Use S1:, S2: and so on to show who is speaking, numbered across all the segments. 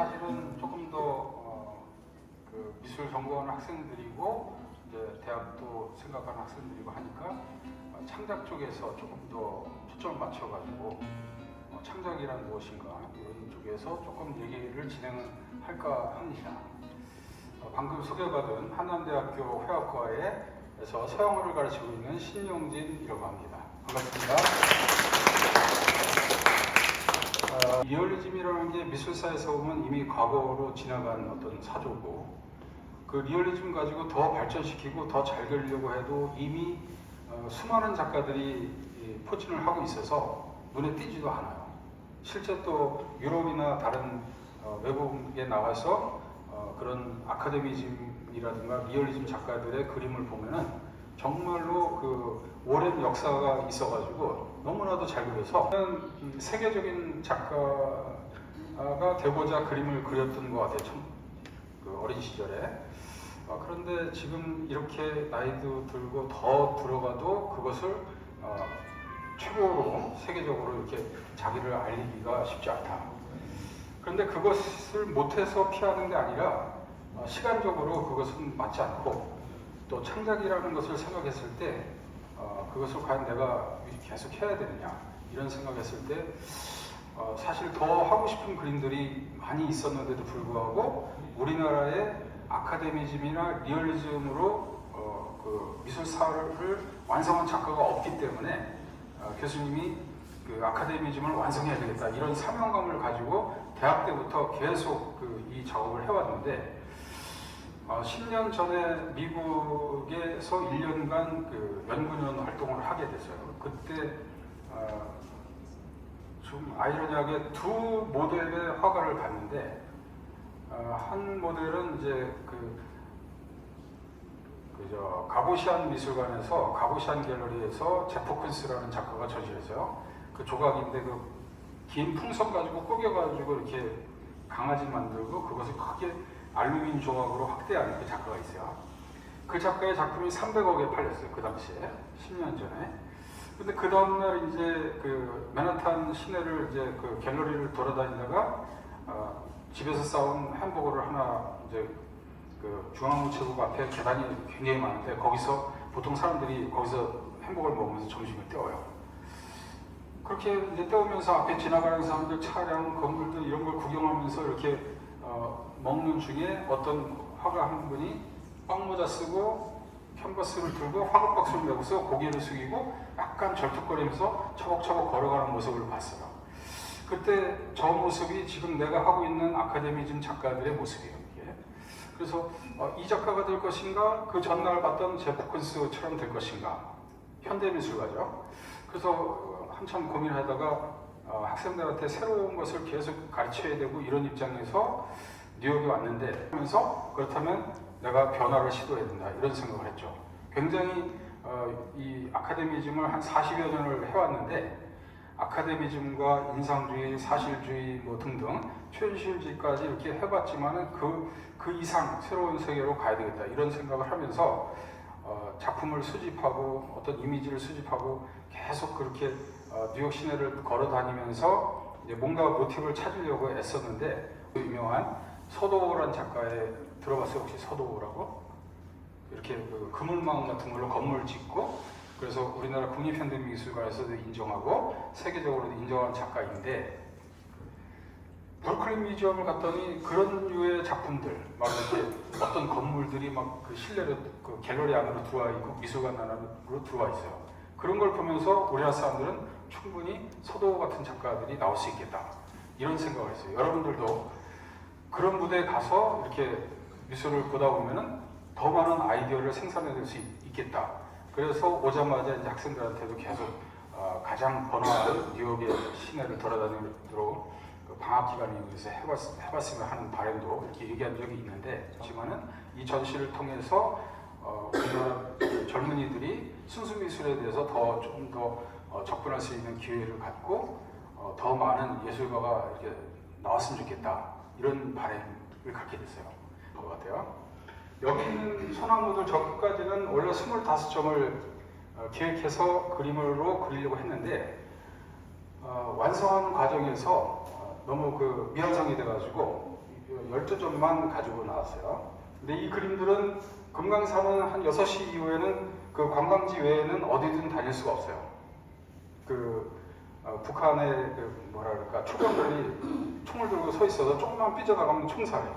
S1: 사실은 조금 더 그 미술 전공하는 학생들이고 이제 대학도 생각하는 학생들이고 하니까 창작 쪽에서 조금 더 초점을 맞춰가지고 창작이란 무엇인가 이런 쪽에서 조금 얘기를 진행할까 합니다. 방금 소개받은 한남대학교 회화과에서 서영어를 가르치고 있는 신용진이라고 합니다. 반갑습니다. 리얼리즘이라는 게 미술사에서 보면 이미 과거로 지나간 어떤 사조고, 그 리얼리즘 가지고 더 발전시키고 더 잘 그리려고 해도 이미 수많은 작가들이 포진을 하고 있어서 눈에 띄지도 않아요. 실제 또 유럽이나 다른 외국에 나와서 그런 아카데미즘이라든가 리얼리즘 작가들의 그림을 보면은 정말로 그 오랜 역사가 있어가지고 너무나도 잘 그려서 세계적인 작가가 되고자 그림을 그렸던 것 같아요. 그 어린 시절에. 그런데 지금 이렇게 나이도 들고 더 들어가도 그것을 최고로 세계적으로 이렇게 자기를 알리기가 쉽지 않다. 그런데 그것을 못해서 피하는 게 아니라 시간적으로 그것은 맞지 않고, 또 창작이라는 것을 생각했을 때 그것을 과연 내가 계속 해야 되느냐 이런 생각했을 때 사실 더 하고 싶은 그림들이 많이 있었는데도 불구하고 우리나라의 아카데미즘이나 리얼리즘으로 그 미술사를 완성한 작가가 없기 때문에 교수님이 그 아카데미즘을 완성해야 되겠다 이런 사명감을 가지고 대학 때부터 계속 이 작업을 해왔는데 10년 전에 미국에서 1년간 그 연구년 활동을 하게 됐어요. 그때 좀 아이러니하게 두 모델의 화가를 봤는데 한 모델은 이제 그저 가보시안 미술관에서 가보시안 갤러리에서 제프 퀸스라는 작가가 저지했어요. 그 조각인데 그 긴 풍선 가지고 꾸겨가지고 이렇게 강아지 만들고 그것을 크게 알루미늄 조각으로 확대하는 그 작가가 있어요. 그 작가의 작품이 300억에 팔렸어요. 그 당시에 10년 전에. 근데 그 다음날 이제 그 맨하탄 시내를 이제 그 갤러리를 돌아다니다가 집에서 싸온 햄버거를 하나 이제 그 중앙우체국 앞에 계단이 굉장히 많은데 거기서 보통 사람들이 거기서 햄버거를 먹으면서 점심을 때워요. 그렇게 이제 때우면서 앞에 지나가는 사람들, 차량, 건물들 이런 걸 구경하면서 이렇게 먹는 중에 어떤 화가 한 분이 빵모자 쓰고 캔버스를 들고 화급박수를 메고서 고개를 숙이고 약간 절뚝거리면서 처벅처벅 걸어가는 모습을 봤어요. 그때 저 모습이 지금 내가 하고 있는 아카데미즘 작가들의 모습이에요. 이게. 그래서 이 작가가 될 것인가, 그 전날 봤던 제프 퀸스처럼 될 것인가, 현대미술가죠. 그래서 한참 고민하다가 학생들한테 새로운 것을 계속 가르쳐야 되고 이런 입장에서 뉴욕에 왔는데 하면서 그렇다면 내가 변화를 시도해야 된다 이런 생각을 했죠. 굉장히 이 아카데미즘을 한 40여 년을 해왔는데 아카데미즘과 인상주의, 사실주의 뭐 등등 최현실주의까지 이렇게 해봤지만은 그 이상 새로운 세계로 가야 되겠다 이런 생각을 하면서 작품을 수집하고 어떤 이미지를 수집하고 계속 그렇게 뉴욕 시내를 걸어 다니면서 이제 뭔가 모티브를 찾으려고 애썼는데 그 유명한 서도우라는 작가에 들어봤어요? 혹시 서도우라고? 이렇게 그 그물망 같은 걸로 건물 짓고 그래서 우리나라 국립현대미술관에서도 인정하고 세계적으로도 인정하는 작가인데 브루클린 뮤지엄을 갔더니 그런 류의 작품들 막 이렇게 어떤 건물들이 막 그 실내로 그 갤러리 안으로 들어와 있고 미술관 안으로 들어와 있어요. 그런 걸 보면서 우리나라 사람들은 충분히 서도우 같은 작가들이 나올 수 있겠다 이런 생각을 했어요. 여러분들도 그런 무대에 가서 이렇게 미술을 보다 보면은 더 많은 아이디어를 생산해낼 수 있겠다. 그래서 오자마자 이제 학생들한테도 계속 가장 번화한 뉴욕의 시내를 돌아다니도록 그 방학 기간을 이용해서 해봤으면 하는 바람도 이렇게 얘기한 적이 있는데, 하지만은 이 전시를 통해서 우리나라 젊은이들이 순수 미술에 대해서 좀 더 접근할 수 있는 기회를 갖고 더 많은 예술가가 이렇게 나왔으면 좋겠다 이런 바람을 갖게 됐어요. 것 같아요. 여기 있는 소나무들 저 끝까지는 원래 25점을 기획해서 그림으로 그리려고 했는데 완성하는 과정에서 너무 그 미완성이 돼가지고 12점만 가지고 나왔어요. 근데 이 그림들은 금강산은 한 6시 이후에는 그 관광지 외에는 어디든 다닐 수가 없어요. 북한의 뭐라 그럴까 초병들이 총을 들고 서 있어서 조금만 삐져나가면 총살해요.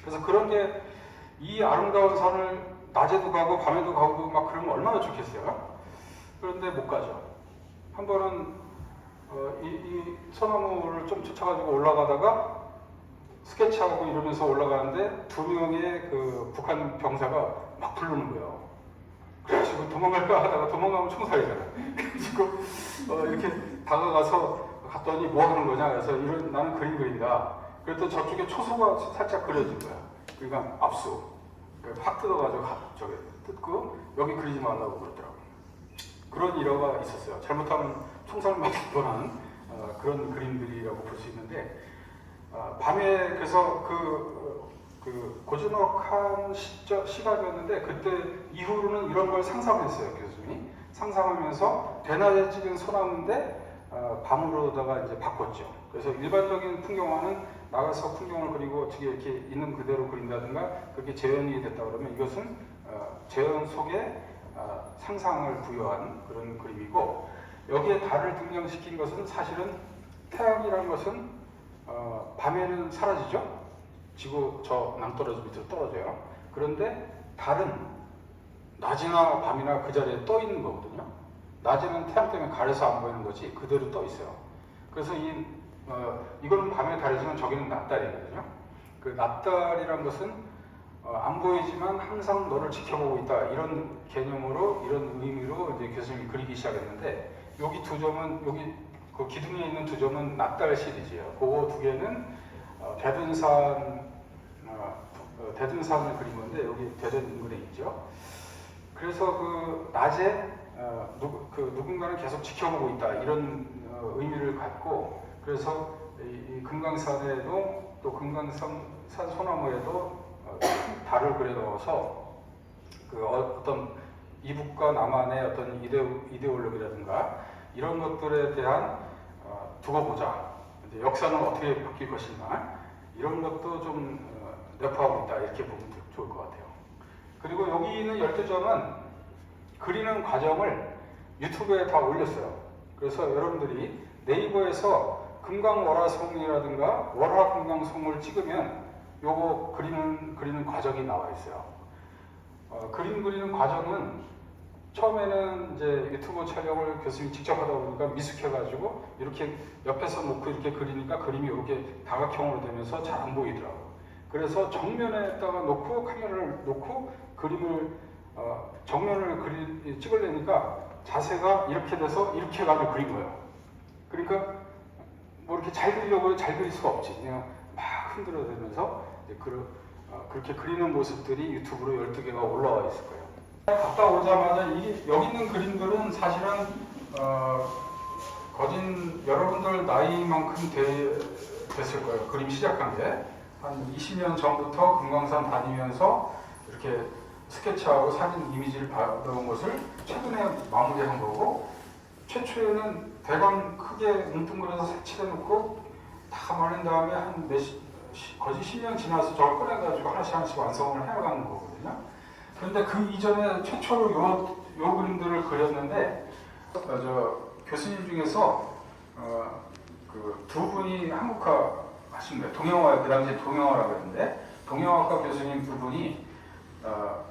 S1: 그래서 그런 게 이 아름다운 산을 낮에도 가고 밤에도 가고 막 그러면 얼마나 좋겠어요. 그런데 못 가죠. 한 번은 이 소나무를 좀 쫓아가지고 올라가다가 스케치하고 이러면서 올라가는데 2명의 그 북한 병사가 막 부르는 거예요. 그래가지고 도망갈까 하다가 도망가면 총살이잖아요. 그래가지고 이렇게 다가가서 갔더니 뭐 하는 거냐? 그래서 나는 그림 그린다. 그랬더니 저쪽에 초소가 살짝 그려진 거야. 그러니까 압수. 확 뜯어가지고 저기 뜯고 여기 그리지 말라고 그러더라고요. 그런 일화가 있었어요. 잘못하면 총살 맞을 뻔한 그런 그림들이라고 볼 수 있는데 밤에 그래서 고즈넉한 시각이었는데 그때 이후로는 이런 걸 상상했어요. 교수님이 상상하면서 대낮에 찍은 소나무인데 밤으로다가 이제 바꿨죠. 그래서 일반적인 풍경화는 나가서 풍경을 그리고 어떻게 이렇게 있는 그대로 그린다든가 그렇게 재현이 됐다 그러면 이것은 재현 속에 상상을 부여한 그런 그림이고 여기에 달을 등장시킨 것은 사실은 태양이라는 것은 밤에는 사라지죠. 지구 저 낭떠러지 밑으로 떨어져요. 그런데 달은 낮이나 밤이나 그 자리에 떠 있는 거거든요. 낮에는 태양 때문에 가려서 안 보이는 거지 그대로 떠 있어요. 그래서 이거는 밤의 달이지만 저기는 낮달이거든요. 그 낮달이란 것은 안 보이지만 항상 너를 지켜보고 있다 이런 개념으로 이런 의미로 이제 교수님이 그리기 시작했는데 여기 2점은 여기 그 기둥에 있는 2점은 낮달 시리즈예요. 그거 2개는 대둔산을 그린 건데 여기 대전 인근에 있죠. 그래서 그 낮에 누군가는 계속 지켜보고 있다 이런 의미를 갖고 그래서 이 금강산에도 또 금강산 소나무에도 달을 그려 넣어서 그 어떤 이북과 남한의 어떤 이데올로기라든가 이런 것들에 대한 두고 보자. 이제 역사는 어떻게 바뀔 것인가 이런 것도 좀 내포하고 있다 이렇게 보면 좋을 것 같아요. 그리고 여기 있는 12점은 그리는 과정을 유튜브에 다 올렸어요. 그래서 여러분들이 네이버에서 금강월화성이라든가 월화금강성을 찍으면 요거 그리는 과정이 나와 있어요. 그림 그리는 과정은 처음에는 이제 유튜브 촬영을 교수님이 직접 하다 보니까 미숙해가지고 이렇게 옆에서 놓고 이렇게 그리니까 그림이 이렇게 다각형으로 되면서 잘 안 보이더라고요. 그래서 정면에다가 놓고 카메라를 놓고 그림을 정면을 찍으려니까 자세가 이렇게 돼서 이렇게 가지고 그린 거예요. 그러니까 뭐 이렇게 잘 그리려고 잘 그릴 수가 없지. 그냥 막 흔들어대면서 그렇게 그리는 모습들이 유튜브로 12개가 올라와 있을 거예요. 갔다 오자마자 여기 있는 그림들은 사실은 거진 여러분들 나이만큼 됐을 거예요. 그림 시작한 게. 한 20년 전부터 금강산 다니면서 이렇게 스케치하고 사진 이미지를 받아온 것을 최근에 마무리한 거고 최초에는 대강 크게 뭉뚱그려서 색칠해놓고 다 말린 다음에 거의 10년 지나서 저걸 꺼내가지고 하나씩 완성을 해가는 거거든요. 그런데 그 이전에 최초로 요 그림들을 그렸는데 교수님 중에서 그 2분이 한국화 하신 거예요. 동양화, 그 당시에 동양화라고 했는데 동양화과 교수님 2분이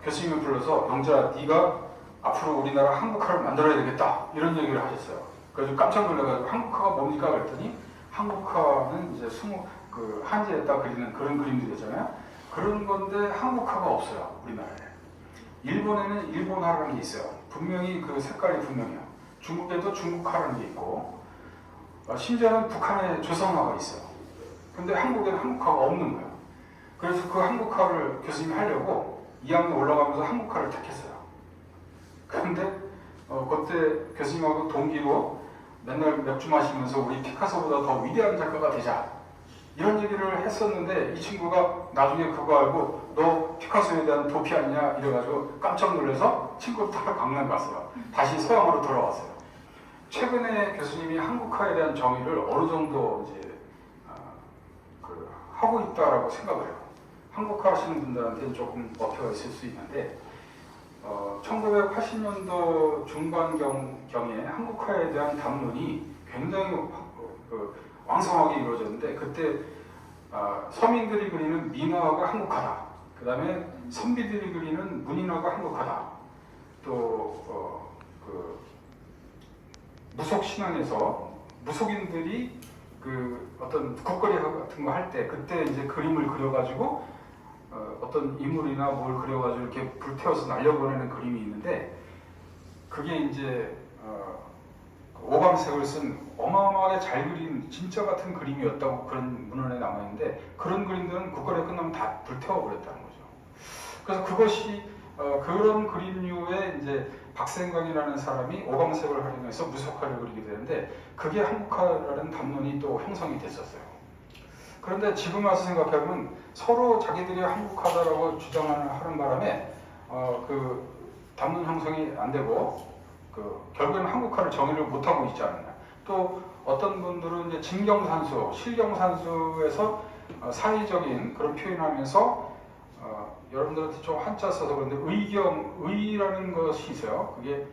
S1: 교수님을 불러서 영자 네가 앞으로 우리나라 한국화를 만들어야 되겠다 이런 얘기를 하셨어요. 그래서 깜짝 놀라가지고 한국화가 뭡니까 그랬더니 한국화는 이제 그 한지에다 그리는 그런 그림들이잖아요. 그런 건데 한국화가 없어요 우리나라에. 일본에는 일본화라는 게 있어요. 분명히 그 색깔이 분명해요. 중국에도 중국화라는 게 있고 심지어는 북한에 조선화가 있어요. 근데 한국에는 한국화가 없는 거예요. 그래서 그 한국화를 교수님이 하려고 2학년 올라가면서 한국화를 택했어요. 그런데 그때 교수님하고 동기로 맨날 맥주 마시면서 우리 피카소보다 더 위대한 작가가 되자 이런 얘기를 했었는데 이 친구가 나중에 그거 알고 너 피카소에 대한 도피 아니냐 이래가지고 깜짝 놀라서 친구를 타러 강남 갔어요. 다시 서양으로 돌아왔어요. 최근에 교수님이 한국화에 대한 정의를 어느 정도 이제 하고 있다라고 생각을 해요. 한국화 하시는 분들한테는 조금 어폐가 있을 수 있는데 1980년도 중반경에 한국화에 대한 담론이 굉장히 왕성하게 이루어졌는데 그때 서민들이 그리는 민화가 한국화다. 그 다음에 선비들이 그리는 문인화가 한국화다. 또 무속 신앙에서 무속인들이 그 어떤 국거리 같은 거 할 때 그때 이제 그림을 그려가지고 어떤 인물이나 뭘 그려가지고 이렇게 불태워서 날려보내는 그림이 있는데 그게 이제 오감색을 쓴 어마어마하게 잘 그린 진짜 같은 그림이었다고 그런 문헌에 남아있는데 그런 그림들은 국거리가 끝나면 다 불태워버렸다는 거죠. 그래서 그것이 그런 그림류의 이제 박생광이라는 사람이 오감색을 활용해서 무속화를 그리게 되는데 그게 한국화라는 담론이 또 형성이 됐었어요. 그런데 지금 와서 생각해보면 서로 자기들이 한국화다라고 주장하는 바람에 그 담론 형성이 안 되고 결국에는 한국화를 정의를 못하고 있지 않느냐. 또 어떤 분들은 이제 진경산수, 실경산수에서 사회적인 그런 표현하면서 여러분들한테 좀 한자 써서 그런데 의라는 것이 있어요. 그게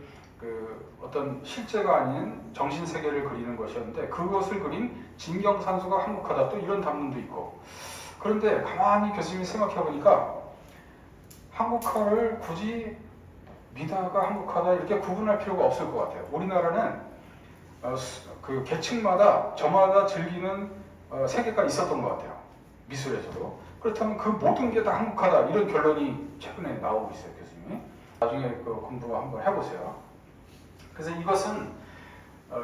S1: 어떤 실제가 아닌 정신세계를 그리는 것이었는데 그것을 그린 진경산수가 한국화다. 또 이런 담론도 있고. 그런데 가만히 교수님이 생각해 보니까 한국화를 굳이 미다가 한국화다 이렇게 구분할 필요가 없을 것 같아요. 우리나라는 그 계층마다 저마다 즐기는 세계가 있었던 것 같아요. 미술에서도. 그렇다면 그 모든 게 다 한국화다 이런 결론이 최근에 나오고 있어요, 교수님이. 나중에 공부 한번 해보세요. 그래서 이것은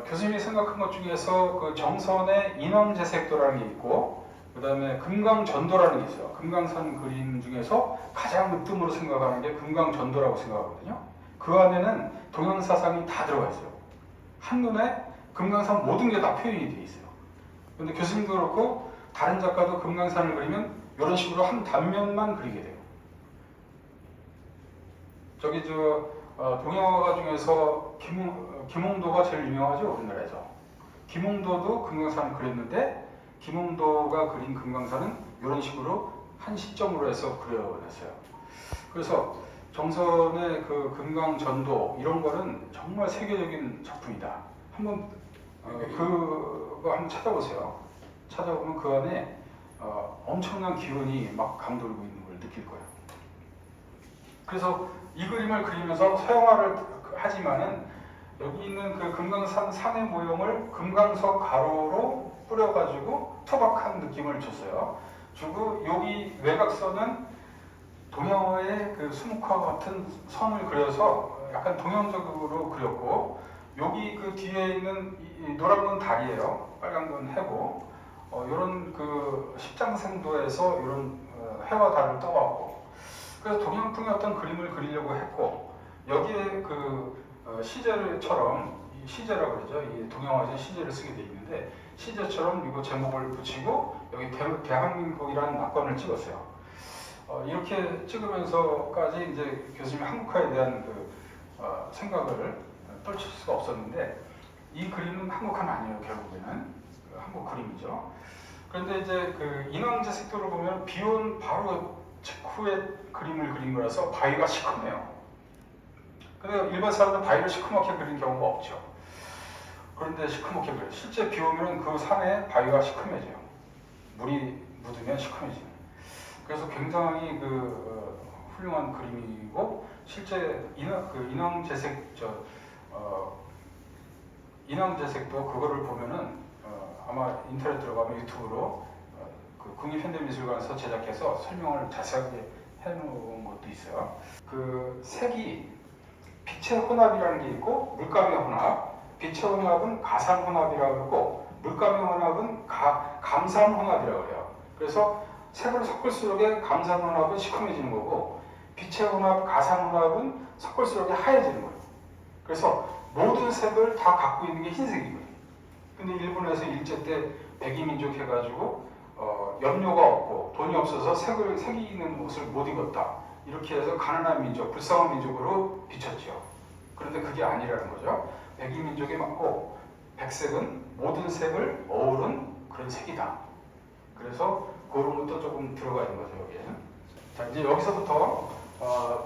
S1: 교수님이 생각한 것 중에서 그 정선의 인왕제색도라는 게 있고 그 다음에 금강전도라는 게 있어요. 금강산 그림 중에서 가장 으뜸으로 생각하는 게 금강전도라고 생각하거든요. 그 안에는 동양사상이 다 들어가 있어요. 한눈에 금강산 모든 게 다 표현이 되어 있어요. 그런데 교수님도 그렇고 다른 작가도 금강산을 그리면 이런 식으로 한 단면만 그리게 돼요. 저기 동양화가 중에서 김홍도가 제일 유명하죠, 우리나라에서. 김홍도도 금강산을 그렸는데 김홍도가 그린 금강산은 이런 식으로 한 시점으로 해서 그려냈어요. 그래서 정선의 그 금강전도 이런 거는 정말 세계적인 작품이다. 한번 그거 한번 찾아보세요. 찾아보면 그 안에 엄청난 기운이 막 감돌고 있는 걸 느낄 거예요. 그래서 이 그림을 그리면서 서양화를 하지만은 여기 있는 그 금강산 산의 모형을 금강석 가로로 뿌려가지고 투박한 느낌을 줬어요. 주고 여기 외곽선은 동양화의 그 수묵화 같은 선을 그려서 약간 동양적으로 그렸고 여기 그 뒤에 있는 이 노란 건 달이에요. 빨간 건 해고. 이런 그 십장생도에서 이런 해와 달을 떠왔고 그래서 동양풍의 어떤 그림을 그리려고 했고 여기에 그 시제처럼 이 시제라고 그러죠. 이 동양화에서 시제를 쓰게 돼 있는데 시제처럼 이거 제목을 붙이고 여기 대한민국이라는 낙관을 찍었어요. 이렇게 찍으면서까지 이제 교수님이 한국화에 대한 생각을 떨칠 수가 없었는데 이 그림은 한국화는 아니에요. 결국에는 한국 그림이죠. 그런데 이제 그 인왕제색도를 보면 비온 바로 직후에 그림을 그린 거라서 바위가 시커매요. 근데 일반 사람들은 바위를 시커멓게 그린 경우가 없죠. 그런데 시커멓게 그려요. 실제 비 오면 그 산에 바위가 시커매져요. 물이 묻으면 시커매지는. 그래서 굉장히 훌륭한 그림이고 실제 인왕제색도 그거를 보면은 아마 인터넷 들어가면 유튜브로 그 국립현대미술관에서 제작해서 설명을 자세하게 해놓은 것도 있어요. 그 색이 빛의 혼합이라는 게 있고 물감의 혼합, 빛의 혼합은 가상 혼합이라고 그러고 물감의 혼합은 감상 혼합이라고 그래요. 그래서 색을 섞을수록 감상 혼합은 시커매지는 거고 빛의 혼합, 가상 혼합은 섞을수록 하얘지는 거예요. 그래서 모든 색을 다 갖고 있는 게 흰색이거든요. 근데 일본에서 일제 때 백이민족 해가지고 염료가 없고 돈이 없어서 색이 있는 옷을 못 입었다. 이렇게 해서 가난한 민족, 불쌍한 민족으로 비쳤죠. 그런데 그게 아니라는 거죠. 백이민족이 맞고 백색은 모든 색을 어우른 그런 색이다. 그래서 그런 것도 조금 들어가 있는 거죠, 여기에. 자, 이제 여기서부터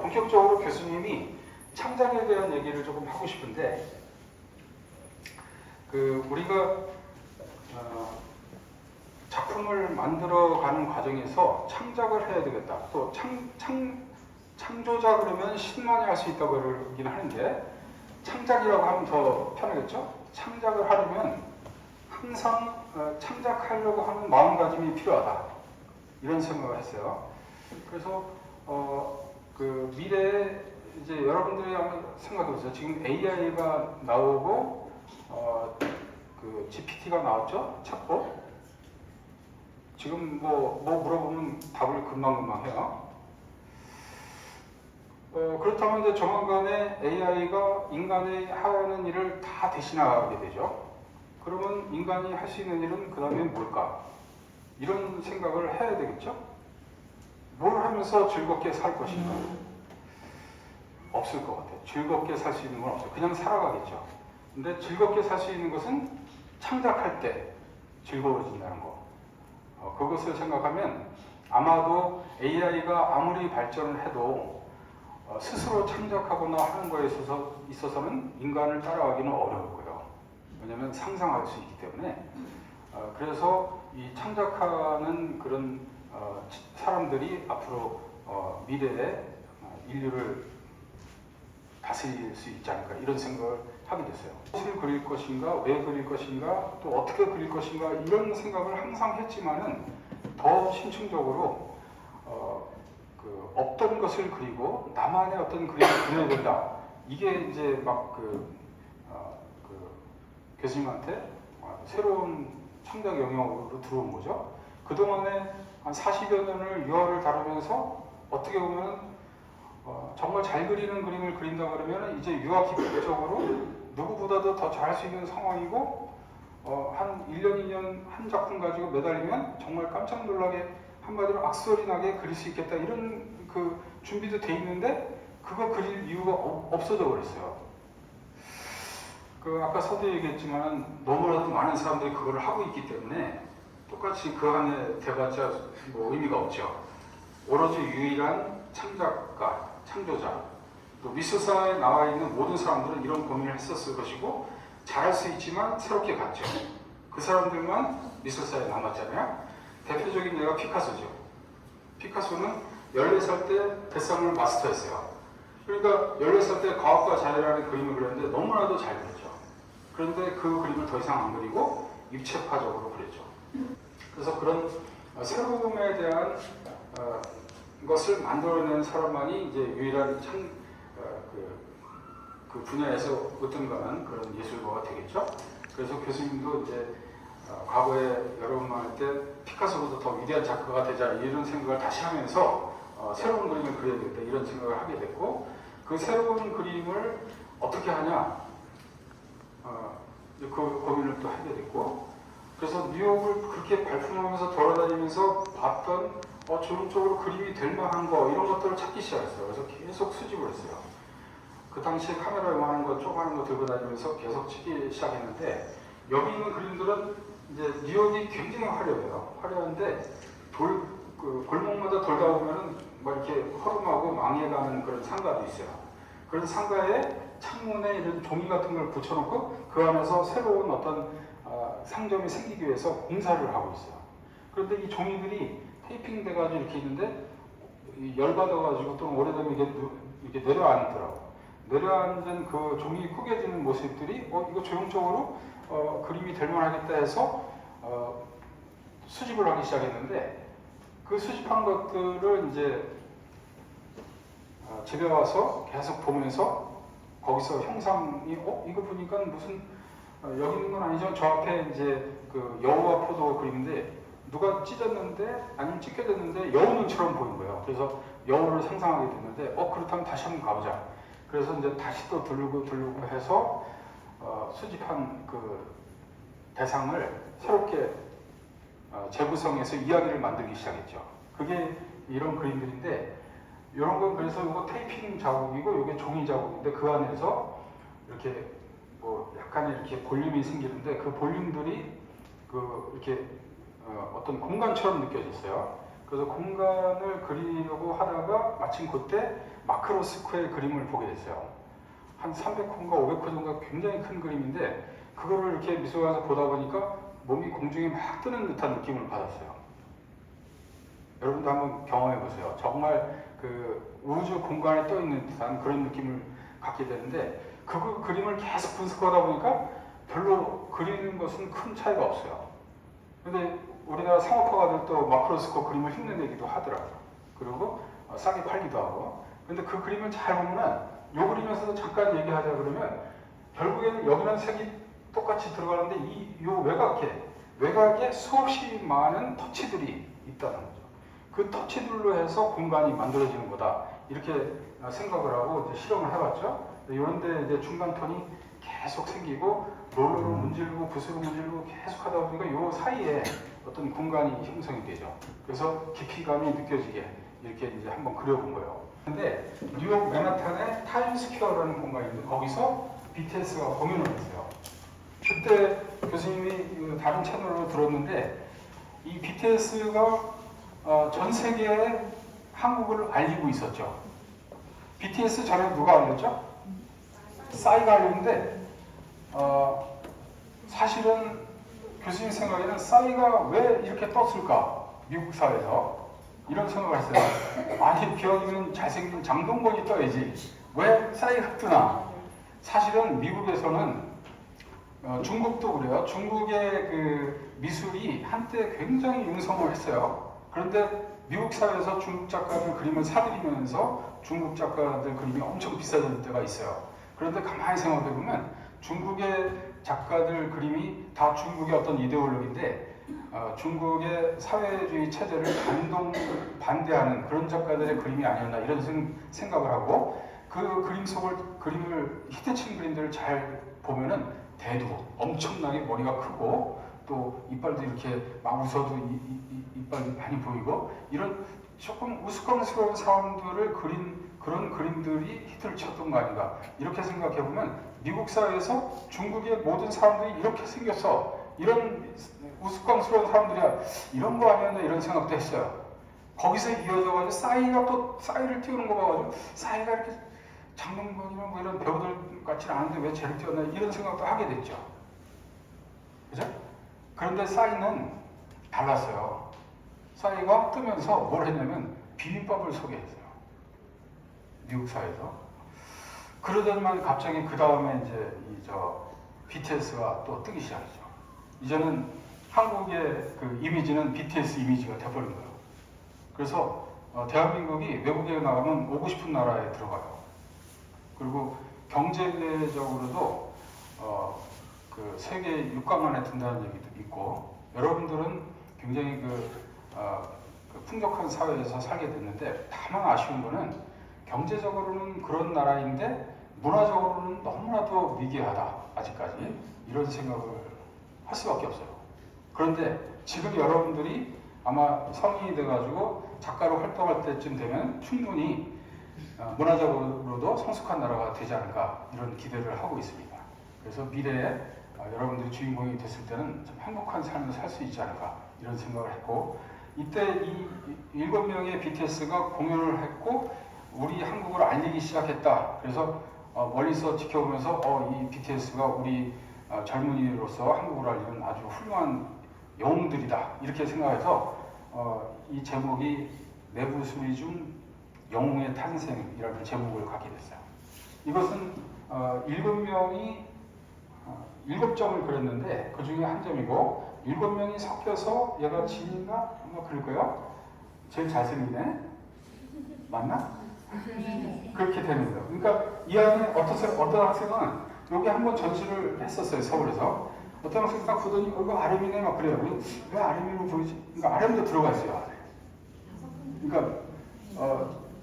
S1: 본격적으로 교수님이 창작에 대한 얘기를 조금 하고 싶은데, 우리가 작품을 만들어가는 과정에서 창작을 해야 되겠다. 또 창조자 그러면 신만이 할 수 있다고 그러긴 하는데, 창작이라고 하면 더 편하겠죠? 창작을 하려면 항상 창작하려고 하는 마음가짐이 필요하다. 이런 생각을 했어요. 그래서 미래에 이제 여러분들이 한번 생각해보세요. 지금 AI가 나오고 GPT가 나왔죠? 챗봇. 지금 뭐 물어보면 답을 금방금방 해요. 그렇다면 이제 조만간에 AI가 인간이 하는 일을 다 대신하게 되죠. 그러면 인간이 할 수 있는 일은 그 다음에 뭘까? 이런 생각을 해야 되겠죠? 뭘 하면서 즐겁게 살 것인가? 없을 것 같아요. 즐겁게 살 수 있는 건 없어요. 그냥 살아가겠죠. 근데 즐겁게 살 수 있는 것은 창작할 때 즐거워진다는 거. 그것을 생각하면 아마도 AI가 아무리 발전을 해도 스스로 창작하거나 하는 거에 있어서는 인간을 따라가기는 어려울 거예요. 왜냐하면 상상할 수 있기 때문에. 그래서 이 창작하는 그런 사람들이 앞으로 미래에 인류를 다스릴 수 있지 않을까 이런 생각을 하게 됐어요. 무엇을 그릴 것인가, 왜 그릴 것인가, 또 어떻게 그릴 것인가 이런 생각을 항상 했지만은 더 심층적으로 없던 것을 그리고 나만의 어떤 그림을 그려야 된다. 이게 이제 막 교수님한테 새로운 창작 영역으로 들어온 거죠. 그동안에 한 40여 년을 유화를 다루면서 어떻게 보면 정말 잘 그리는 그림을 그린다 그러면 이제 유화 기법적으로 누구보다도 더 잘할 수 있는 상황이고 한 1년, 2년 한 작품 가지고 매달리면 정말 깜짝 놀라게 한마디로 악소리 나게 그릴 수 있겠다 이런 준비도 돼 있는데 그거 그릴 이유가 없어져 버렸어요. 아까 서두에 얘기했지만 너무나도 많은 사람들이 그걸 하고 있기 때문에 똑같이 그 안에 대봤자 뭐 의미가 없죠. 오로지 유일한 창작가, 창조자, 또 미술사에 나와 있는 모든 사람들은 이런 고민을 했었을 것이고 잘할 수 있지만 새롭게 갔죠. 그 사람들만 미술사에 남았잖아요. 대표적인 예가 피카소죠. 피카소는 14살 때 데상을 마스터했어요. 그러니까 14살 때 과학과 자유라는 그림을 그렸는데 너무나도 잘 그렸죠. 그런데 그 그림을 더 이상 안 그리고 입체화적으로 그렸죠. 그래서 그런 새로움에 대한 것을 만들어낸 사람만이 이제 유일한 그 분야에서 어떤가는 그런 예술가가 되겠죠. 그래서 교수님도 이제 과거에 여러분 말 때 피카소보다 더 위대한 작가가 되자 이런 생각을 다시 하면서 새로운 그림을 그려야겠다 이런 생각을 하게 됐고 그 새로운 그림을 어떻게 하냐 그 고민을 또 하게 됐고 그래서 뉴욕을 그렇게 발품하면서 돌아다니면서 봤던 저런 쪽으로 그림이 될 만한 거 이런 것들을 찾기 시작했어요. 그래서 계속 수집을 했어요. 그 당시에 카메라 요만한 거 조그마한 거 들고 다니면서 계속 찍기 시작했는데 여기 있는 그림들은 이제 뉴욕이 굉장히 화려해요. 화려한데 골목마다 돌다 보면은 뭐 이렇게 허름하고 망해가는 그런 상가도 있어요. 그런 상가에 창문에 이런 종이 같은 걸 붙여놓고 그 안에서 새로운 어떤 상점이 생기기 위해서 공사를 하고 있어요. 그런데 이 종이들이 테이핑 돼가지고 이렇게 있는데 열받아가지고 또 오래되면 이게 내려앉더라고. 내려앉은 그 종이 구겨지는 모습들이 이거 조형적으로 그림이 될 만하겠다 해서 수집을 하기 시작했는데 그 수집한 것들을 이제 집에 와서 계속 보면서 거기서 형상이 이거 보니까 무슨 여기 있는 건 아니지만 저 앞에 이제 그 여우와 포도 그림인데 누가 찢었는데 아니면 찢겨졌는데 여우 눈처럼 보인 거예요. 그래서 여우를 상상하게 됐는데 그렇다면 다시 한번 가보자. 그래서 이제 다시 또 두르고 해서 수집한 그 대상을 새롭게 재구성해서 이야기를 만들기 시작했죠. 그게 이런 그림들인데 이런 건 그래서 이거 테이핑 자국이고 이게 종이 자국인데 그 안에서 이렇게 뭐 약간의 이렇게 볼륨이 생기는데 그 볼륨들이 이렇게 어떤 공간처럼 느껴졌어요. 그래서 공간을 그리려고 하다가 마침 그때 마크로스코의 그림을 보게 됐어요. 한 300호인가 500호 정도 굉장히 큰 그림인데 그거를 이렇게 미술관에서 보다 보니까 몸이 공중에 막 뜨는 듯한 느낌을 받았어요. 여러분도 한번 경험해 보세요. 정말 그 우주 공간에 떠 있는 듯한 그런 느낌을 갖게 되는데 그 그림을 계속 분석하다 보니까 별로 그리는 것은 큰 차이가 없어요. 근데 우리나라 상업화가들도 마크로스코 그림을 흉내내기도 하더라고요. 그리고 싸게 팔기도 하고. 근데 그 그림을 잘 보면은 요 그림에서도 잠깐 얘기하자 그러면 결국에는 여기는 색이 똑같이 들어가는데 요 외곽에 수없이 많은 터치들이 있다는 거죠. 그 터치들로 해서 공간이 만들어지는 거다. 이렇게 생각을 하고 이제 실험을 해봤죠. 이런데 이제 중간 톤이 계속 생기고 롤러로 문질고 붓으로 문질고 계속 하다 보니까 요 사이에 어떤 공간이 형성이 되죠. 그래서 깊이감이 느껴지게 이렇게 이제 한번 그려본 거예요. 근데 뉴욕 맨하탄에 타임스퀘어라는 공간이 있는데 거기서 BTS가 공연을 했어요. 그때 교수님이 다른 채널로 들었는데 이 BTS가 전 세계에 한국을 알리고 있었죠. BTS 전에 누가 알렸죠? 싸이가 알렸는데 사실은 교수님 생각에는 싸이가 왜 이렇게 떴을까? 미국 사회에서 이런 생각을 했어요. 아니 비어있는 잘생긴 장동건이 떠야지 왜 싸이가 뜨나? 사실은 미국에서는 중국도 그래요. 중국의 그 미술이 한때 굉장히 융성을 했어요. 그런데 미국 사회에서 중국 작가들 그림을 사들이면서 중국 작가들 그림이 엄청 비싸졌을 때가 있어요. 그런데 가만히 생각해 보면 중국의 작가들 그림이 다 중국의 어떤 이데올로기인데 중국의 사회주의 체제를 반대하는 그런 작가들의 그림이 아니었나 이런 생각을 하고 그 그림을 히트친 그림들을 잘 보면은 대두 엄청나게 머리가 크고 또 이빨도 이렇게 막 웃어도 이빨이 많이 보이고 이런 조금 우스꽝스러운 사람들을 그린 그런 그림들이 히트를 쳤던 거 아닌가 이렇게 생각해 보면 미국 사회에서 중국의 모든 사람들이 이렇게 생겼어 이런 우스꽝스러운 사람들이야 이런 거 아니었나 이런 생각도 했어요. 거기서 이어져가지고 싸이를 띄우는 거 봐가지고 싸이가 이렇게 장동건이나 뭐 이런 배우들 같지는 않은데 왜 쟤를 띄웠나 이런 생각도 하게 됐죠. 그죠? 그런데 싸이는 달랐어요. 싸이가 뜨면서 뭘 했냐면 비빔밥을 소개했어요. 미국 사회에서. 그러더니만 갑자기 그 다음에 이제 BTS가 또 뜨기 시작했죠. 이제는 한국의 그 이미지는 BTS 이미지가 돼버린 거예요. 그래서 대한민국이 외국에 나가면 오고 싶은 나라에 들어가요. 그리고 경제적으로도 그 세계 6강 안에 든다는 얘기도 있고 여러분들은 굉장히 그 풍족한 사회에서 살게 됐는데 다만 아쉬운 거는 경제적으로는 그런 나라인데 문화적으로는 너무나도 미개하다 아직까지 이런 생각을 할 수밖에 없어요. 그런데 지금 여러분들이 아마 성인이 돼가지고 작가로 활동할 때쯤 되면 충분히 문화적으로도 성숙한 나라가 되지 않을까 이런 기대를 하고 있습니다. 그래서 미래에 여러분들이 주인공이 됐을 때는 좀 행복한 삶을 살 수 있지 않을까 이런 생각을 했고 이때 이 7명의 BTS가 공연을 했고 우리 한국을 알리기 시작했다. 그래서 멀리서 지켜보면서 이 BTS가 우리 젊은이로서 한국을 알리는 아주 훌륭한 영웅들이다 이렇게 생각해서 이 제목이 내부 수리 중 영웅의 탄생이라는 제목을 갖게 됐어요. 이것은 7명이 7점을 그렸는데 그 중에 한 점이고 7명이 섞여서 얘가 진인가? 아마 그럴 거예요. 제일 잘생기네? 맞나? 그렇게 되는 거예요. 그러니까 이 안에 어떤 학생은 여기 한번 전시를 했었어요. 서울에서. 어떤 학생이 딱 보더니 이거 RM이네 막 그래요. 왜 RM으로 보이지? 그러니까 RM도 들어가 있어요. 그러니까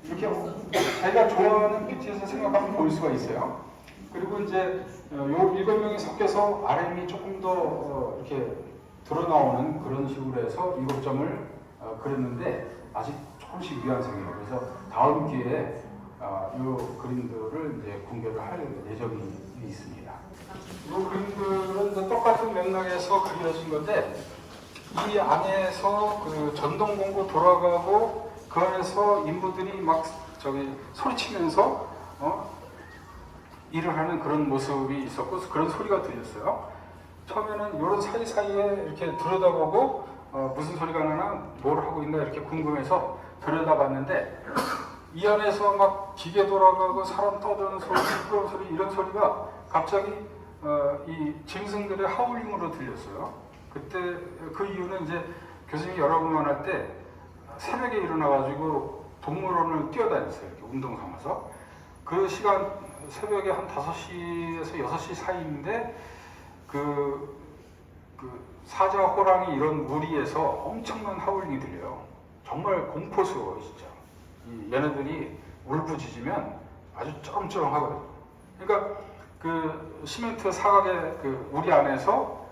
S1: 이렇게 자기가 좋아하는 BTS 생각하면 보일 수가 있어요. 그리고 이제 요 7명이 섞여서 RM이 조금 더 이렇게 드러나오는 그런 식으로 해서 7점을 그렸는데 아직 조금씩 미완성이에요. 그래서 다음 기회에 이 그림들을 이제 공개를 할 예정이 있습니다. 이 그림들은 똑같은 맥락에서 그려진 건데 이 안에서 그 전동 공구 돌아가고 그 안에서 인부들이 막 저기 소리치면서 일을 하는 그런 모습이 있었고 그런 소리가 들렸어요. 처음에는 이런 사이사이에 이렇게 들여다보고 무슨 소리가 나나 뭘 하고 있나 이렇게 궁금해서 들여다봤는데 이 안에서 막 기계 돌아가고 사람 떠드는 소리, 시끄러운 소리 이런 소리가 갑자기 이 짐승들의 하울링으로 들렸어요. 그때 그 이유는 이제 교수님이 여러 번 만날 때 새벽에 일어나가지고 동물원을 뛰어다녔어요. 이렇게 운동 삼아서. 그 시간 새벽에 한 5시에서 6시 사이인데 그 사자, 호랑이 이런 무리에서 엄청난 하울링이 들려요. 정말 공포스러워요, 진짜. 얘네들이 울부짖으면 아주 쩌렁쩌렁하거든요. 그러니까 그 시멘트 사각의 그 우리 안에서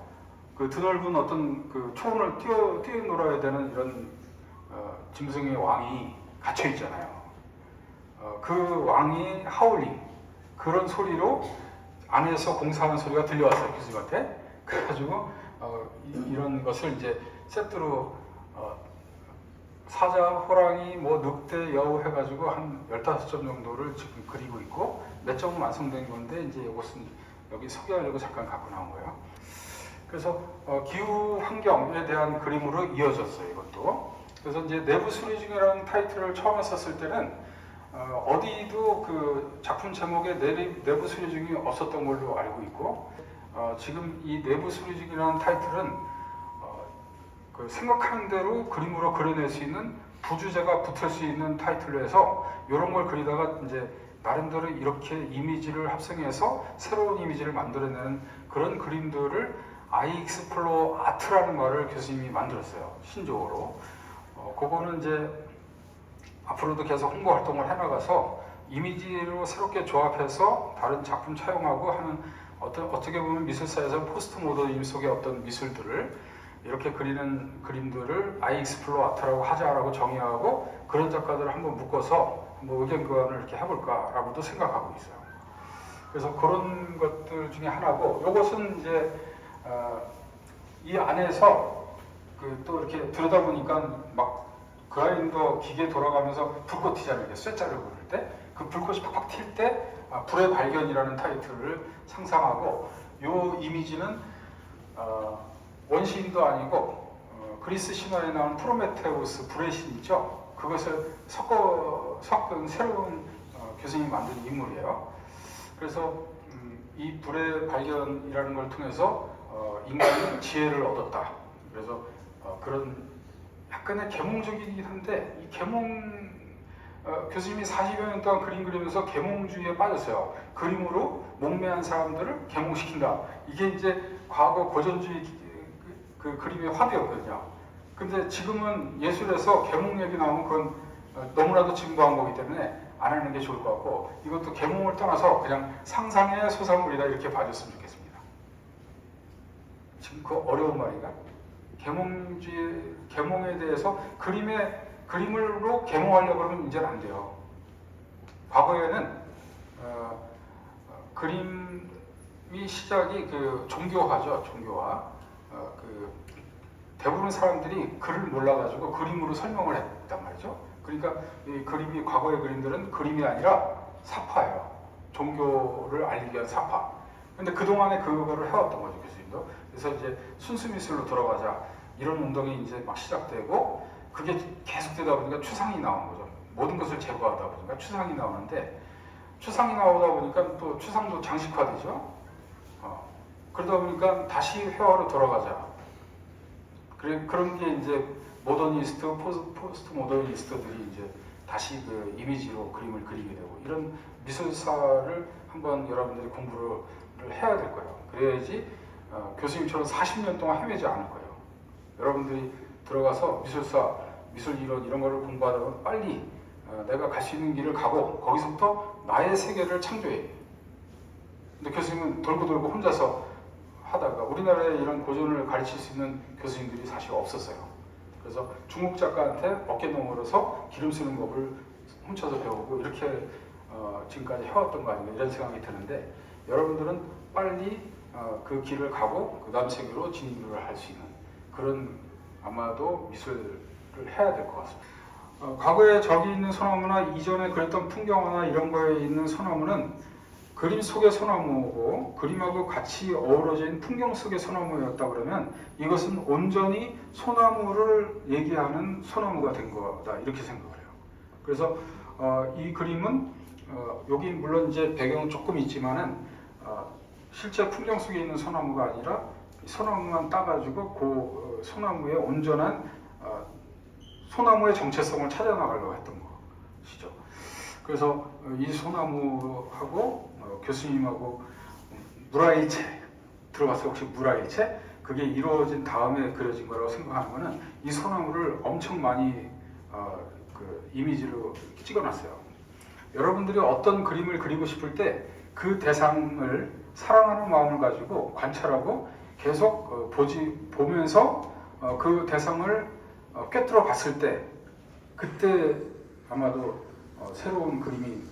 S1: 그 드넓은 어떤 그 초원을 뛰어놀아야 되는 이런 짐승의 왕이 갇혀 있잖아요. 그 왕이 하울링 그런 소리로 안에서 공사하는 소리가 들려왔어요, 교수님한테. 그래가지고 이런 것을 이제 세트로 사자, 호랑이, 뭐 늑대, 여우 해가지고 한 15점 정도를 지금 그리고 있고 몇 점은 완성된 건데 이제 이것은 여기 소개하려고 잠깐 갖고 나온 거예요. 그래서 기후 환경에 대한 그림으로 이어졌어요, 이것도. 그래서 이제 내부 수리 중이라는 타이틀을 처음에 썼을 때는 어디도 그 작품 제목에 내부 수리 중이 없었던 걸로 알고 있고 지금 이 내부 수리 중이라는 타이틀은 그 생각하는 대로 그림으로 그려낼 수 있는 부주제가 붙을 수 있는 타이틀로 해서 이런 걸 그리다가 이제 나름대로 이렇게 이미지를 합성해서 새로운 이미지를 만들어내는 그런 그림들을 아이익스플로어 아트라는 말을 교수님이 만들었어요. 신조어로. 그거는 이제 앞으로도 계속 홍보 활동을 해나가서 이미지로 새롭게 조합해서 다른 작품 차용하고 하는 어떻게 보면 미술사에서 포스트 모더니즘 속의 어떤 미술들을 이렇게 그리는 그림들을 아이익스플로어 아트라고 하자라고 정의하고 그런 작가들을 한번 묶어서 뭐 의견 교환을 이렇게 해볼까라고도 생각하고 있어요. 그래서 그런 것들 중에 하나고 이것은 이제 이 안에서 또 이렇게 들여다보니까 막 그라인더 기계 돌아가면서 불꽃 튀잖아요. 이렇게 쇠자를 부를 때 그 불꽃이 팍팍 튈 때 불의 발견이라는 타이틀을 상상하고 이 이미지는 원시인도 아니고 그리스 신화에 나온 프로메테우스 불의 신이죠. 그것을 섞은 새로운 교수님이 만든 인물이에요. 그래서 이 불의 발견이라는 걸 통해서 인간은 지혜를 얻었다. 그래서 그런 약간의 계몽적이긴 한데 이 계몽 교수님이 40여 년 동안 그림 그리면서 계몽주의에 빠졌어요. 그림으로 목매한 사람들을 계몽시킨다. 이게 이제 과거 고전주의 그 그림의 화두였거든요. 근데 지금은 예술에서 계몽 얘기 나오면 그건 너무나도 진부한 거기 때문에 안 하는 게 좋을 것 같고 이것도 계몽을 떠나서 그냥 상상의 소상물이다 이렇게 봐줬으면 좋겠습니다. 지금 그 어려운 말인가? 계몽에 대해서 그림으로 계몽하려고 그러면 이제는 안 돼요. 과거에는 그림이 시작이 그 종교화죠. 종교화. 그 대부분 사람들이 글을 몰라가지고 그림으로 설명을 했단 말이죠. 그러니까 이 그림이 과거의 그림들은 그림이 아니라 사파예요. 종교를 알리기 위한 사파. 근데 그동안에 그거를 해왔던 거죠, 교수님도. 그래서 이제 순수미술로 돌아가자 이런 운동이 이제 막 시작되고 그게 계속되다 보니까 추상이 나오는 거죠. 모든 것을 제거하다 보니까 추상이 나오는데 추상이 나오다 보니까 또 추상도 장식화되죠. 그러다 보니까 다시 회화로 돌아가자. 그런 게 이제 모더니스트, 포스트 모더니스트들이 이제 다시 그 이미지로 그림을 그리게 되고 이런 미술사를 한번 여러분들이 공부를 해야 될 거예요. 그래야지 교수님처럼 40년 동안 헤매지 않을 거예요. 여러분들이 들어가서 미술사, 미술 이론 이런 거를 공부하다 보면 빨리 내가 갈 수 있는 길을 가고 거기서부터 나의 세계를 창조해. 근데 교수님은 돌고 혼자서 하다가 우리나라에 이런 고전을 가르칠 수 있는 교수님들이 사실 없었어요. 그래서 중국 작가한테 어깨너머로서 기름 쓰는 법을 훔쳐서 배우고 이렇게 지금까지 해왔던 거 아닌가 이런 생각이 드는데 여러분들은 빨리 그 길을 가고 그 다음 세계로 진입을 할 수 있는 그런 아마도 미술을 해야 될 것 같습니다. 과거에 저기 있는 소나무나 이전에 그렸던 풍경화나 이런 거에 있는 소나무는 그림 속의 소나무고 그림하고 같이 어우러져 있는 풍경 속의 소나무였다 그러면 이것은 온전히 소나무를 얘기하는 소나무가 된 거다 이렇게 생각을 해요. 그래서 이 그림은 여기 물론 이제 배경은 조금 있지만은 실제 풍경 속에 있는 소나무가 아니라 소나무만 따가지고 그 소나무의 온전한 소나무의 정체성을 찾아나가려고 했던 것이죠. 그래서 이 소나무하고 교수님하고 무라일체 들어봤어요? 혹시 무라일체? 그게 이루어진 다음에 그려진 거라고 생각하는 거는 이 소나무를 엄청 많이 그 이미지로 찍어놨어요. 여러분들이 어떤 그림을 그리고 싶을 때 그 대상을 사랑하는 마음을 가지고 관찰하고 계속 보면서 그 대상을 꿰뚫어 봤을 때 그때 아마도 새로운 그림이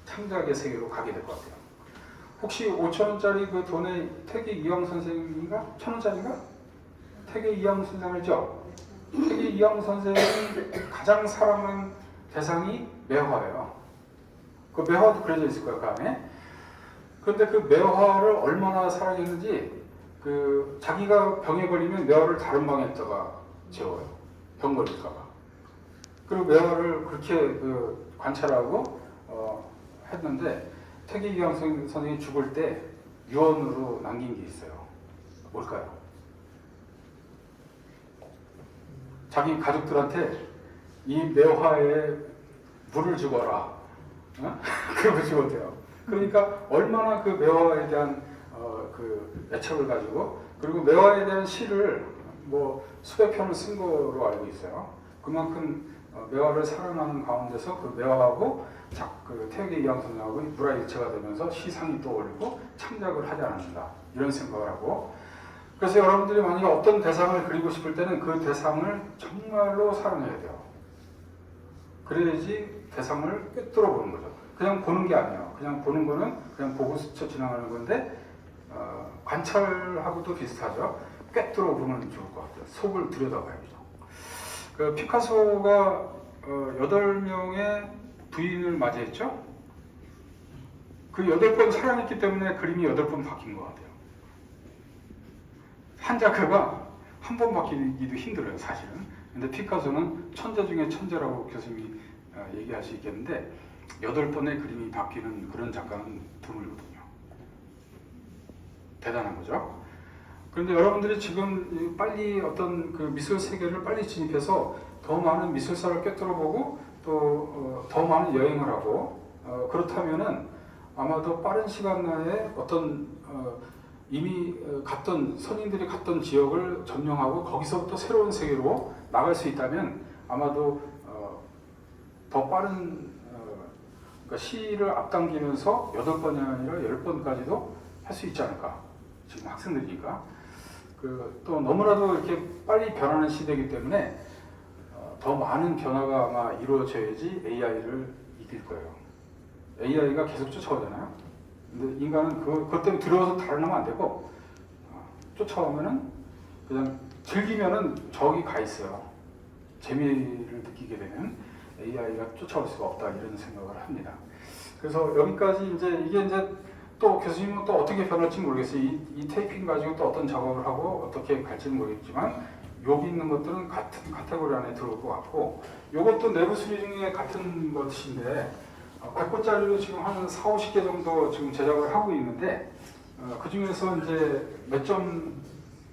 S1: 창작의 세계로 가게 될 것 같아요. 혹시 5,000원짜리 그 돈에 태계 이황 선생인가? 1,000원짜리인가? 태계 이황 선생 알죠? 태계 이황 선생이 가장 사랑하는 대상이 매화예요. 그 매화도 그려져 있을 거예요, 그 안에. 그런데 그 매화를 얼마나 사랑했는지 그 자기가 병에 걸리면 매화를 다른 방에다가 재워요. 병 걸릴까 봐. 그리고 매화를 그렇게 그 관찰하고 했는데 태계 이황 선생이 죽을 때 유언으로 남긴 게 있어요. 뭘까요? 자기 가족들한테 이 매화에 물을 주거라. 그러고 죽었대요. 그러니까 얼마나 그 매화에 대한 그 애착을 가지고 그리고 매화에 대한 시를 뭐 수백 편을 쓴 거로 알고 있어요. 그만큼 매화를 사랑하는 가운데서 그 매화하고 그 태계 이황 선생하고 무라일체가 되면서 시상이 떠오르고 창작을 하지 않는다 이런 생각을 하고 그래서 여러분들이 만약에 어떤 대상을 그리고 싶을 때는 그 대상을 정말로 사랑해야 돼요. 그래야지 대상을 꿰뚫어 보는 거죠. 그냥 보는 게 아니에요. 그냥 보는 거는 그냥 보고 스쳐 지나가는 건데 관찰하고도 비슷하죠. 꿰뚫어 보면 좋을 것 같아요. 속을 들여다봐야죠. 그 피카소가 8명의 부인을 맞이했죠. 그 8번 사랑했기 때문에 그림이 8번 바뀐 것 같아요. 한 작가가 한 번 바뀌기도 힘들어요, 사실은. 근데 피카소는 천재 중에 천재라고 교수님이 얘기할 수 있겠는데 8번의 그림이 바뀌는 그런 작가는 드물거든요. 대단한 거죠. 그런데 여러분들이 지금 빨리 어떤 그 미술 세계를 빨리 진입해서 더 많은 미술사를 꿰뚫어보고 또 더 많은 여행을 하고 그렇다면은 아마도 빠른 시간 내에 어떤 이미 갔던 선인들이 갔던 지역을 점령하고 거기서부터 새로운 세계로 나갈 수 있다면 아마도 더 빠른 그러니까 시를 앞당기면서 8번이 아니라 10번까지도 할 수 있지 않을까. 지금 학생들이니까. 또 너무나도 이렇게 빨리 변하는 시대이기 때문에 더 많은 변화가 아마 이루어져야지 AI를 이길 거예요. AI가 계속 쫓아오잖아요. 근데 인간은 그것 때문에 두려워서 달아나면 안 되고 쫓아오면은 그냥 즐기면은 저기 가 있어요. 재미를 느끼게 되면 AI가 쫓아올 수가 없다 이런 생각을 합니다. 그래서 여기까지 이게 이제 또 교수님은 또 어떻게 변할지 모르겠어요. 이 테이핑 가지고 또 어떤 작업을 하고 어떻게 갈지는 모르겠지만 여기 있는 것들은 같은 카테고리 안에 들어올 것 같고 이것도 내부 수리 중에 같은 것인데 100권짜리로 지금 한 4, 50개 정도 지금 제작을 하고 있는데 그 중에서 이제 몇 점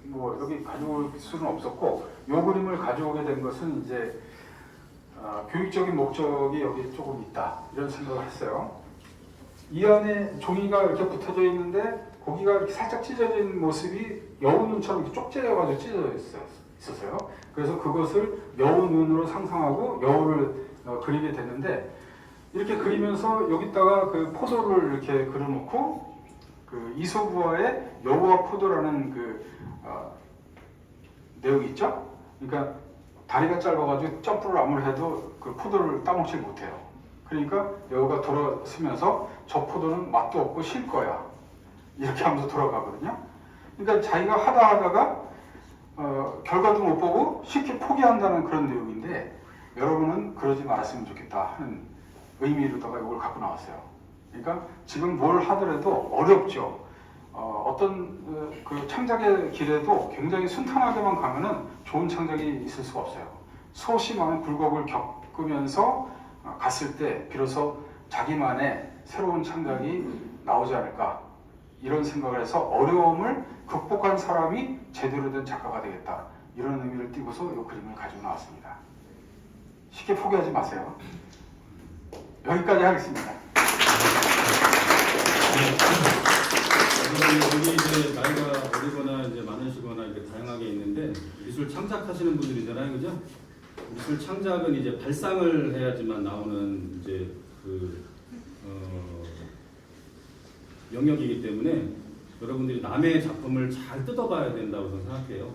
S1: 뭐 여기 가져올 수는 없었고 이 그림을 가져오게 된 것은 이제 교육적인 목적이 여기 조금 있다 이런 생각을 했어요. 이 안에 종이가 이렇게 붙어져 있는데 거기가 이렇게 살짝 찢어진 모습이 여우 눈처럼 이렇게 쪽지여가지고 찢어져 있었어요. 그래서 그것을 여우 눈으로 상상하고 여우를 그리게 됐는데 이렇게 그리면서 여기다가 그 포도를 이렇게 그려놓고 그 이솝우화의 여우와 포도라는 내용이 있죠. 그러니까 다리가 짧아가지고 점프를 아무리 해도 그 포도를 따먹질 못해요. 그러니까 여우가 돌아서면서 저 포도는 맛도 없고 쉴 거야. 이렇게 하면서 돌아가거든요. 그러니까 자기가 하다가 결과도 못 보고 쉽게 포기한다는 그런 내용인데 여러분은 그러지 말았으면 좋겠다 하는 의미로다가 이걸 갖고 나왔어요. 그러니까 지금 뭘 하더라도 어렵죠. 어떤 그 창작의 길에도 굉장히 순탄하게만 가면은 좋은 창작이 있을 수가 없어요. 소심한 굴곡을 겪으면서 갔을 때 비로소 자기만의 새로운 창작이 나오지 않을까 이런 생각을 해서 어려움을 극복한 사람이 제대로 된 작가가 되겠다 이런 의미를 띠고서 이 그림을 가지고 나왔습니다. 쉽게 포기하지 마세요. 여기까지 하겠습니다.
S2: 여기 이제 나이가 어리거나 이제 많으시거나 이렇게 다양하게 있는데 미술 창작하시는 분들이잖아요, 그죠? 미술 창작은 이제 발상을 해야지만 나오는 이제 영역이기 때문에 여러분들이 남의 작품을 잘 뜯어봐야 된다고 저는 생각해요.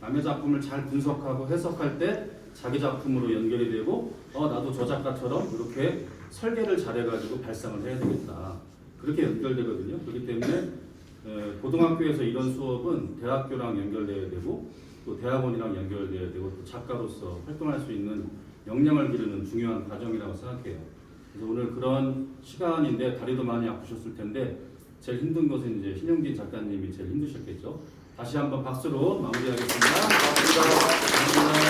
S2: 남의 작품을 잘 분석하고 해석할 때 자기 작품으로 연결이 되고 나도 저 작가처럼 이렇게 설계를 잘해가지고 발상을 해야 되겠다. 그렇게 연결되거든요. 그렇기 때문에 고등학교에서 이런 수업은 대학교랑 연결돼야 되고 또 대학원이랑 연결돼야 되고 또 작가로서 활동할 수 있는 역량을 기르는 중요한 과정이라고 생각해요. 그래서 오늘 그런 시간인데 다리도 많이 아프셨을 텐데 제일 힘든 것은 이제 신영진 작가님이 제일 힘드셨겠죠. 다시 한번 박수로 마무리하겠습니다. 감사합니다.